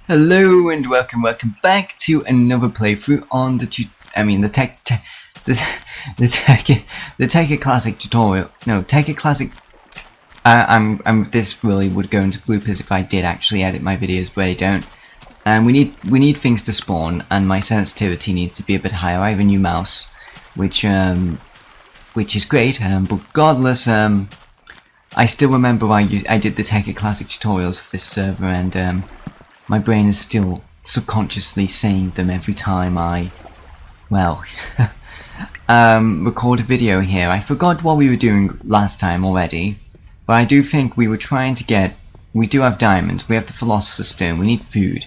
Hello and welcome back to another playthrough on the Tekkit Classic tutorial. No, Tekkit Classic. This really would go into bloopers if I did actually edit my videos, but I don't. And we need things to spawn, and my sensitivity needs to be a bit higher. I have a new mouse, which is great. But regardless, I still remember I did the Tekkit Classic tutorials for this server, and my brain is still subconsciously saying them every time I, record a video here. I forgot what we were doing last time already, but I do think we were trying to get, we do have diamonds, we have the Philosopher's Stone, we need food.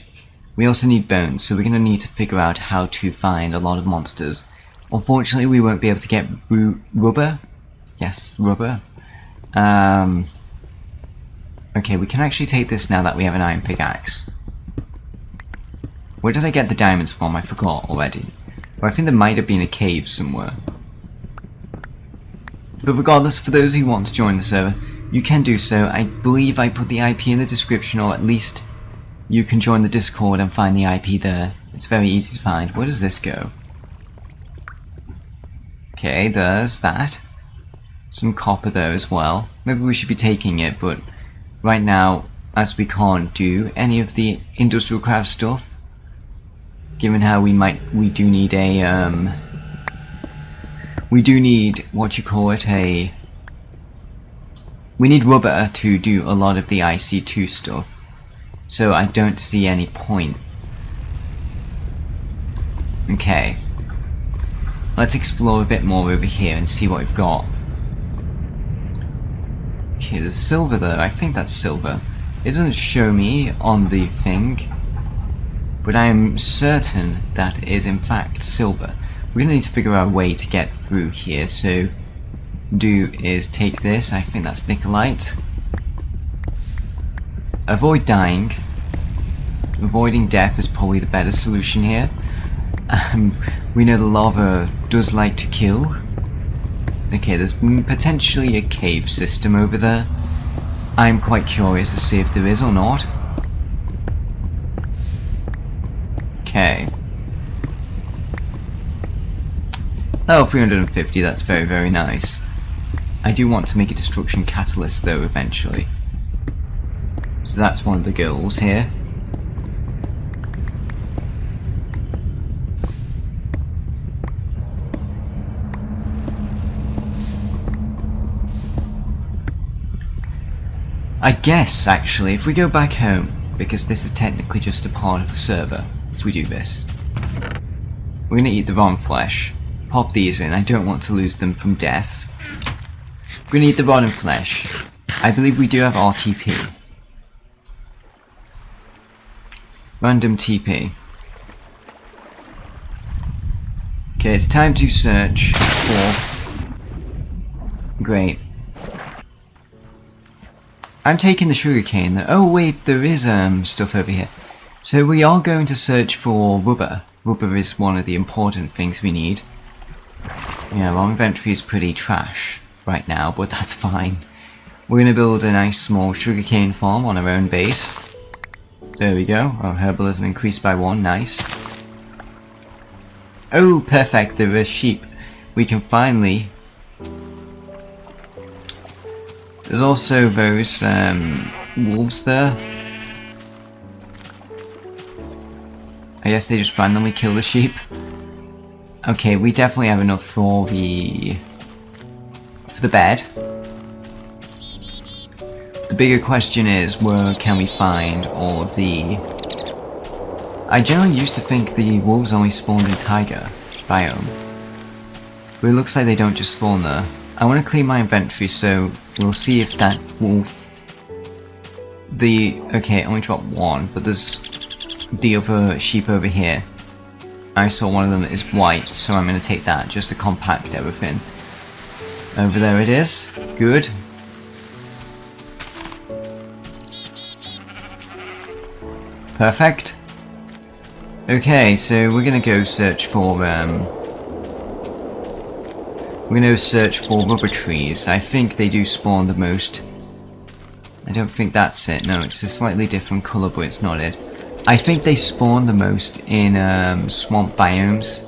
We also need bones, so we're going to need to figure out how to find a lot of monsters. Unfortunately, we won't be able to get rubber. Yes, rubber. Okay, we can actually take this now that we have an iron pickaxe. Where did I get the diamonds from? I forgot already. But I think there might have been a cave somewhere. But regardless, for those who want to join the server, you can do so. I believe I put the IP in the description, or at least you can join the Discord and find the IP there. It's very easy to find. Where does this go? Okay, there's that. Some copper there as well. Maybe we should be taking it, but right now, as we can't do any of the industrial craft stuff, given how we do need a, we do need, we need rubber to do a lot of the IC2 stuff, so I don't see any point. Okay, let's explore a bit more over here and see what we've got. Okay, there's silver there, I think that's silver. It doesn't show me on the thing, but I am certain that is in fact silver. We're gonna need to figure out a way to get through here, so do is take this, I think that's Nicolite. Avoid dying. Avoiding death is probably the better solution here. We know the lava does like to kill. Okay, there's potentially a cave system over there. I'm quite curious to see if there is or not. Okay. Oh, 350, that's very, very nice. I do want to make a destruction catalyst though, eventually. So that's one of the goals here. I guess, actually, if we go back home, because this is technically just a part of the server, if we do this, we're gonna eat the rotten flesh, pop these in, I don't want to lose them from death. We're gonna eat the rotten flesh. I believe we do have RTP. Random TP. Okay, it's time to search for... Great. I'm taking the sugarcane. Oh wait, there is stuff over here. So we are going to search for rubber. Rubber is one of the important things we need. Yeah, our inventory is pretty trash right now, but that's fine. We're going to build a nice small sugarcane farm on our own base. There we go. Our herbalism increased by 1, nice. Oh, perfect, there are sheep. We can finally... There's also those wolves there. I guess they just randomly kill the sheep. Okay, we definitely have enough for the bed. The bigger question is, where can we find all of the... I generally used to think the wolves only spawned in taiga biome, but it looks like they don't just spawn there. I want to clean my inventory, so we'll see if that wolf... Okay, it only dropped 1, but there's the other sheep over here. I saw one of them is white, so I'm going to take that just to compact everything. Over there it is. Good. Perfect. Okay, so we're going to go search for... We're going to search for rubber trees. I think they do spawn the most. I don't think that's it. No, it's a slightly different colour, but it's not it. I think they spawn the most in swamp biomes,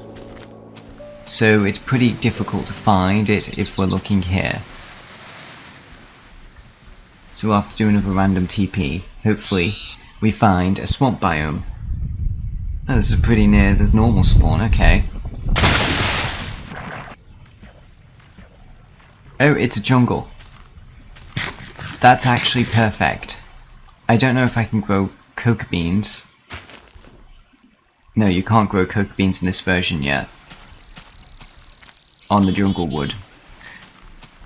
so it's pretty difficult to find it if we're looking here. So we'll have to do another random TP. Hopefully we find a swamp biome. Oh, this is pretty near the normal spawn, okay. Oh, it's a jungle. That's actually perfect. I don't know if I can grow coca beans. No, you can't grow coca beans in this version yet. On the jungle wood.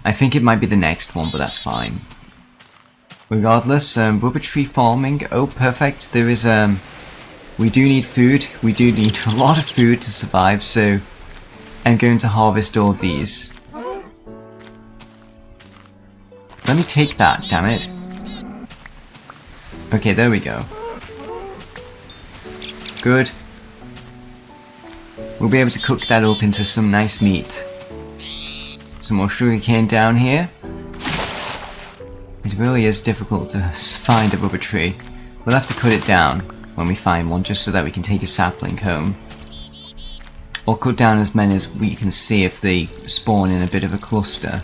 I think it might be the next one, but that's fine. Regardless, rubber tree farming. Oh, perfect. There is, we do need food. We do need a lot of food to survive, so I'm going to harvest all of these. Let me take that, damn it. Okay, there we go. Good. We'll be able to cook that up into some nice meat. Some more sugarcane down here. It really is difficult to find a rubber tree. We'll have to cut it down when we find one, just so that we can take a sapling home. Or cut down as many as we can see if they spawn in a bit of a cluster.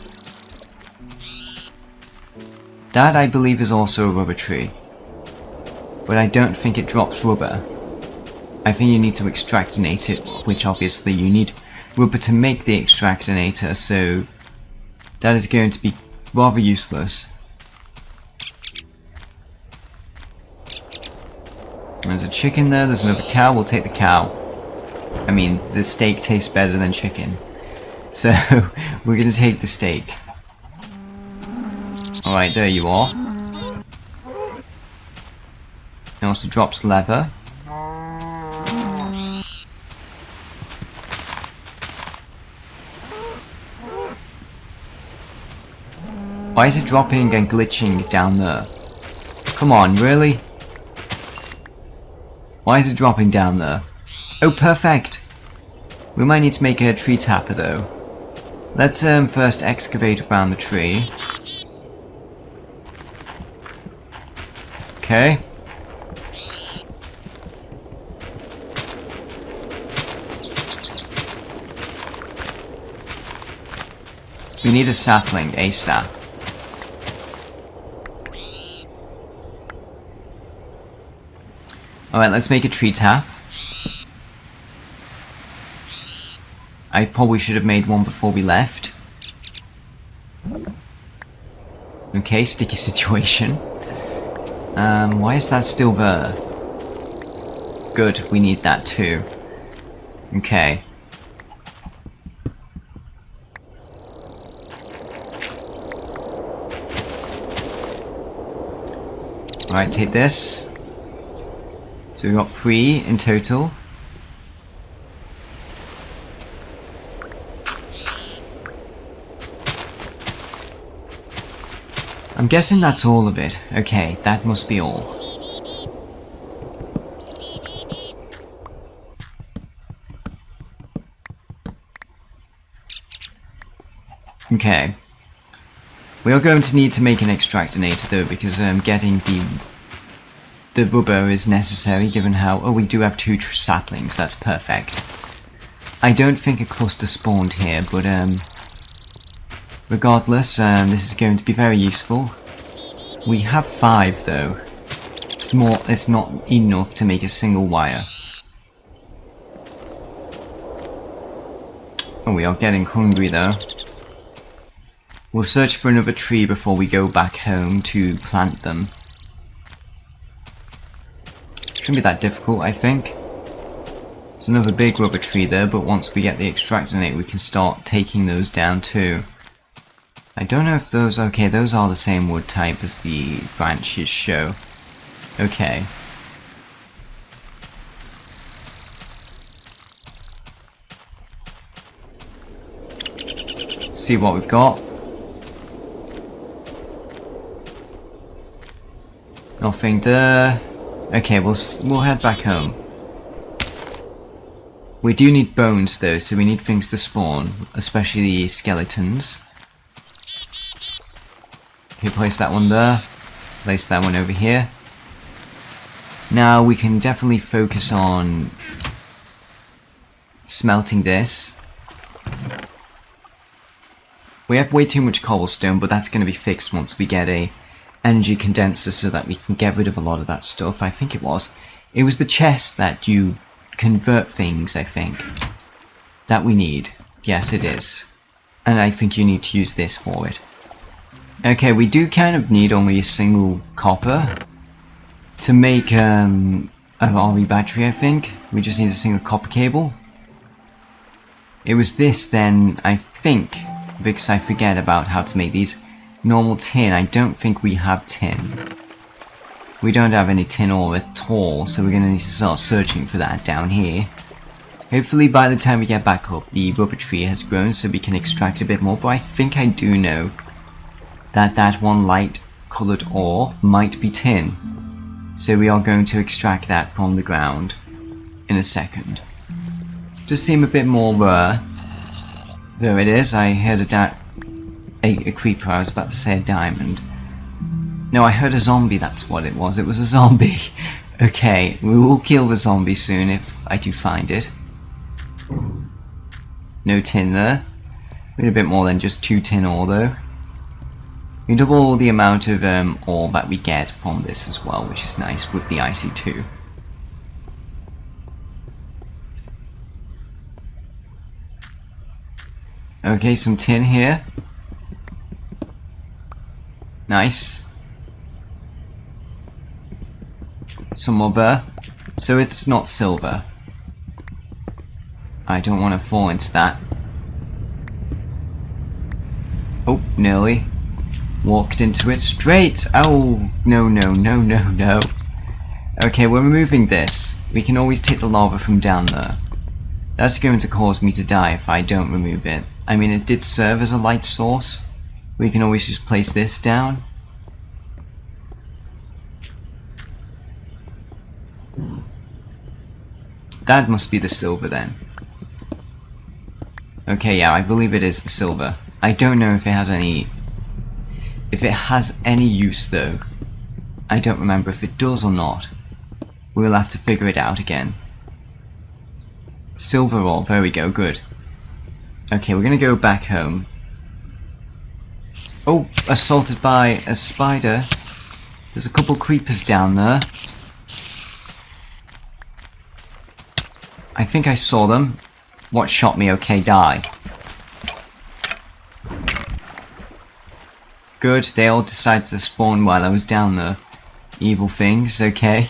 That, I believe, is also a rubber tree. But I don't think it drops rubber. I think you need to extractinate it, which obviously you need rubber to make the extractinator, so that is going to be rather useless. There's a chicken there, there's another cow, we'll take the cow. I mean, the steak tastes better than chicken. So, we're gonna take the steak. Alright, there you are. It also drops leather. Why is it dropping and glitching down there? Come on, really? Why is it dropping down there? Oh, perfect! We might need to make a tree tapper, though. Let's first excavate around the tree. Okay. We need a sapling ASAP. Alright, let's make a tree tap. I probably should have made one before we left. Okay, sticky situation. Why is that still there? Good, we need that too. Okay. Alright, take this. So we got 3 in total. I'm guessing that's all of it. Okay, that must be all. Okay. We are going to need to make an extractinator though, because getting the rubber is necessary given how... Oh, we do have 2 saplings, that's perfect. I don't think a cluster spawned here, but regardless, this is going to be very useful. We have 5 though. It's not enough to make a single wire. Oh, we are getting hungry though. We'll search for another tree before we go back home to plant them. Shouldn't be that difficult, I think. There's another big rubber tree there, but once we get the extractinate, we can start taking those down too. I don't know if those... Okay, those are the same wood type as the branches show. Okay. See what we've got. Nothing there. Okay, we'll head back home. We do need bones though, so we need things to spawn, especially the skeletons. Okay, place that one there. Place that one over here. Now we can definitely focus on smelting this. We have way too much cobblestone, but that's going to be fixed once we get a energy condenser so that we can get rid of a lot of that stuff. I think it was the chest that you convert things, I think, that we need. Yes, it is. And I think you need to use this for it. Okay, we do kind of need only a single copper to make an RV battery, I think. We just need a single copper cable. It was this then, I think, because I forget about how to make these. Normal tin, I don't think we have tin. We don't have any tin ore at all, so we're going to need to start searching for that down here. Hopefully by the time we get back up, the rubber tree has grown so we can extract a bit more, but I think I do know that that one light coloured ore might be tin. So we are going to extract that from the ground in a second. Does seem a bit more rare. There it is, I heard a creeper, I was about to say a diamond. No, I heard a zombie, that's what it was. It was a zombie. Okay, we will kill the zombie soon if I do find it. No tin there. We need a bit more than just 2 tin ore though. We double the amount of ore that we get from this as well, which is nice with the IC2. Okay, some tin here. Nice. Some more there. So it's not silver. I don't want to fall into that. Oh, nearly. Walked into it straight. Oh, no, no, no, no, no. Okay, we're removing this. We can always take the lava from down there. That's going to cause me to die if I don't remove it. I mean, it did serve as a light source. We can always just place this down. That must be the silver then. Okay, yeah, I believe it is the silver. I don't know if it has any... If it has any use though. I don't remember if it does or not. We'll have to figure it out again. Silver ore, there we go, good. Okay, we're gonna go back home. Oh, assaulted by a spider. There's a couple creepers down there. I think I saw them. What shot me? Okay, die. Good, they all decided to spawn while I was down there. Evil things, okay.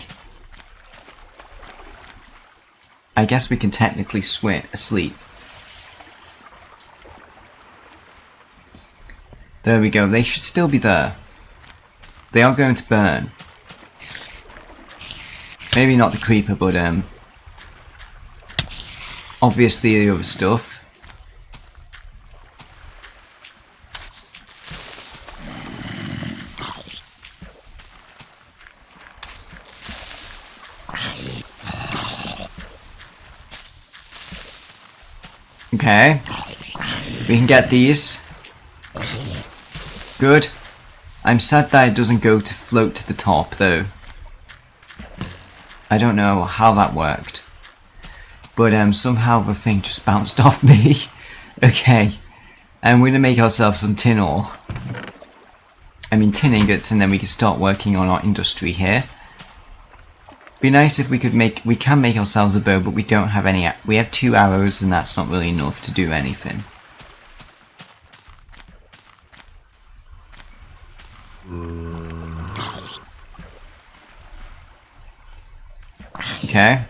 I guess we can technically sleep. There we go, they should still be there. They are going to burn. Maybe not the creeper, but obviously the other stuff. Okay. We can get these. Good. I'm sad that it doesn't go to float to the top though. I don't know how that worked. But somehow the thing just bounced off me. Okay. And we're gonna make ourselves some tin ore. I mean tin ingots, and then we can start working on our industry here. Be nice if we can make ourselves a bow, but we don't have any. We have 2 arrows, and that's not really enough to do anything. Okay.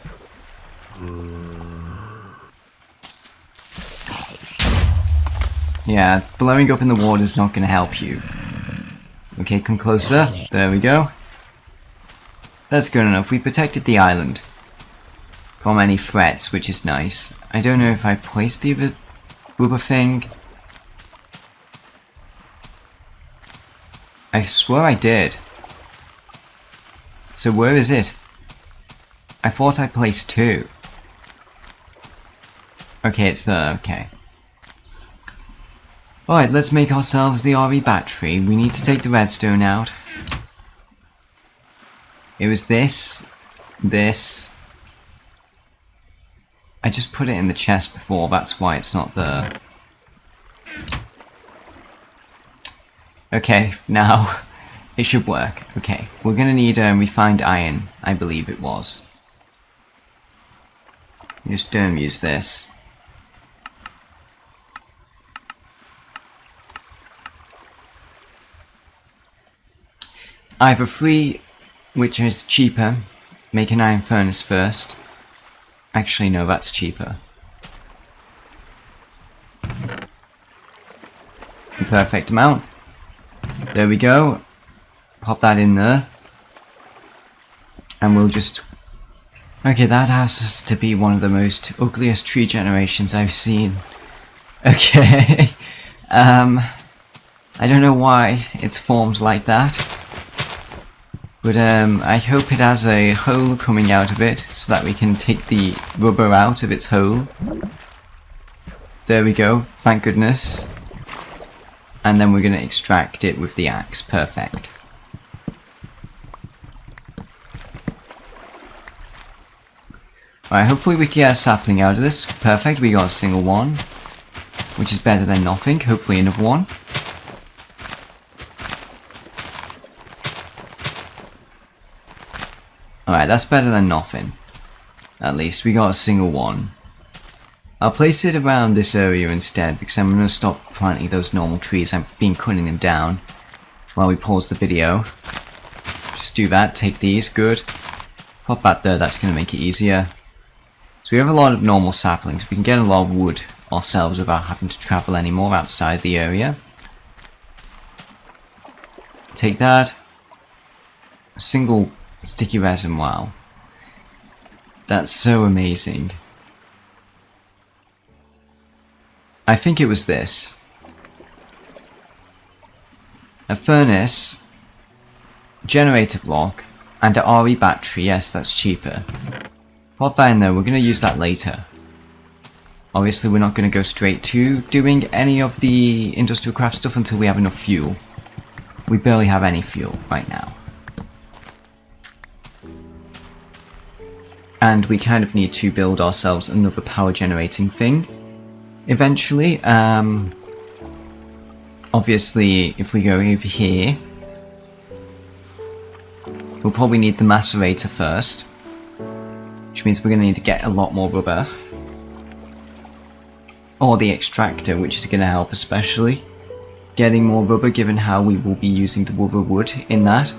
Yeah, blowing up in the water is not going to help you. Okay, come closer. There we go. That's good enough. We protected the island from any threats, which is nice. I don't know if I placed the other rubber thing. I swear I did. So where is it? I thought I placed 2. Okay, it's there. Okay. Alright, let's make ourselves the RE battery. We need to take the redstone out. It was this. this. I just put it in the chest before, that's why it's not there. Okay, now it should work. Okay, we're gonna need refined iron, I believe it was. Just use this. Either free, which is cheaper, make an iron furnace first. Actually, no, that's cheaper. The perfect amount. There we go. Pop that in there. And we'll just... Okay, that has to be one of the most ugliest tree generations I've seen. Okay. I don't know why it's formed like that. But I hope it has a hole coming out of it so that we can take the rubber out of its hole. There we go, thank goodness. And then we're going to extract it with the axe. Perfect. Alright, hopefully we can get a sapling out of this. Perfect, we got a single one, which is better than nothing. Hopefully another one. Alright, that's better than nothing. At least we got a single one. I'll place it around this area instead because I'm going to stop planting those normal trees. I've been cutting them down while we pause the video. Just do that, take these, good. Pop that there, that's going to make it easier. So we have a lot of normal saplings. We can get a lot of wood ourselves without having to travel anymore outside the area. Take that. A single sticky resin, wow. That's so amazing. I think it was this. A furnace, generator block, and a RE battery. Yes, that's cheaper. Pop that in there, we're going to use that later. Obviously we're not going to go straight to doing any of the industrial craft stuff until we have enough fuel. We barely have any fuel right now. And we kind of need to build ourselves another power generating thing. Eventually, obviously if we go over here, we'll probably need the macerator first. Which means we're going to need to get a lot more rubber. Or the extractor, which is going to help especially. Getting more rubber given how we will be using the rubber wood in that.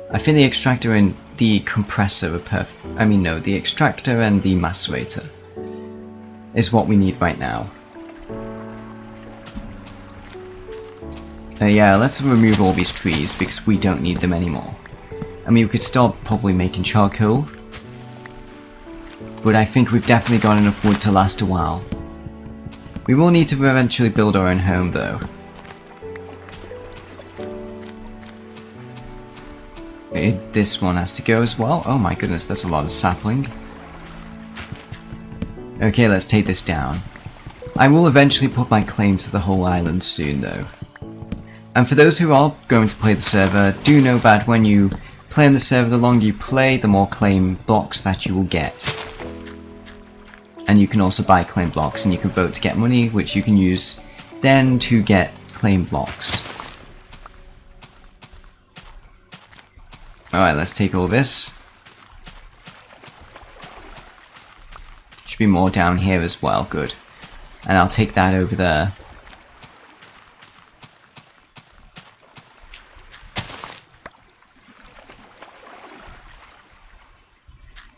I think the extractor and the compressor are perfect. I mean no, the extractor and the macerator is what we need right now. Yeah, let's remove all these trees because we don't need them anymore. I mean, we could start probably making charcoal, but I think we've definitely got enough wood to last a while. We will need to eventually build our own home though. This one has to go as well. Oh my goodness, that's a lot of sapling. Okay, let's take this down. I will eventually put my claim to the whole island soon though. And for those who are going to play the server, do know that when you play on the server, the longer you play, the more claim blocks that you will get. And you can also buy claim blocks, and you can vote to get money, which you can use then to get claim blocks. Alright, let's take all this. Should be more down here as well, good. And I'll take that over there.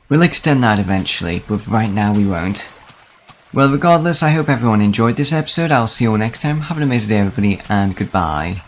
We'll extend that eventually, but right now we won't. Well, regardless, I hope everyone enjoyed this episode. I'll see you all next time. Have an amazing day, everybody, and goodbye.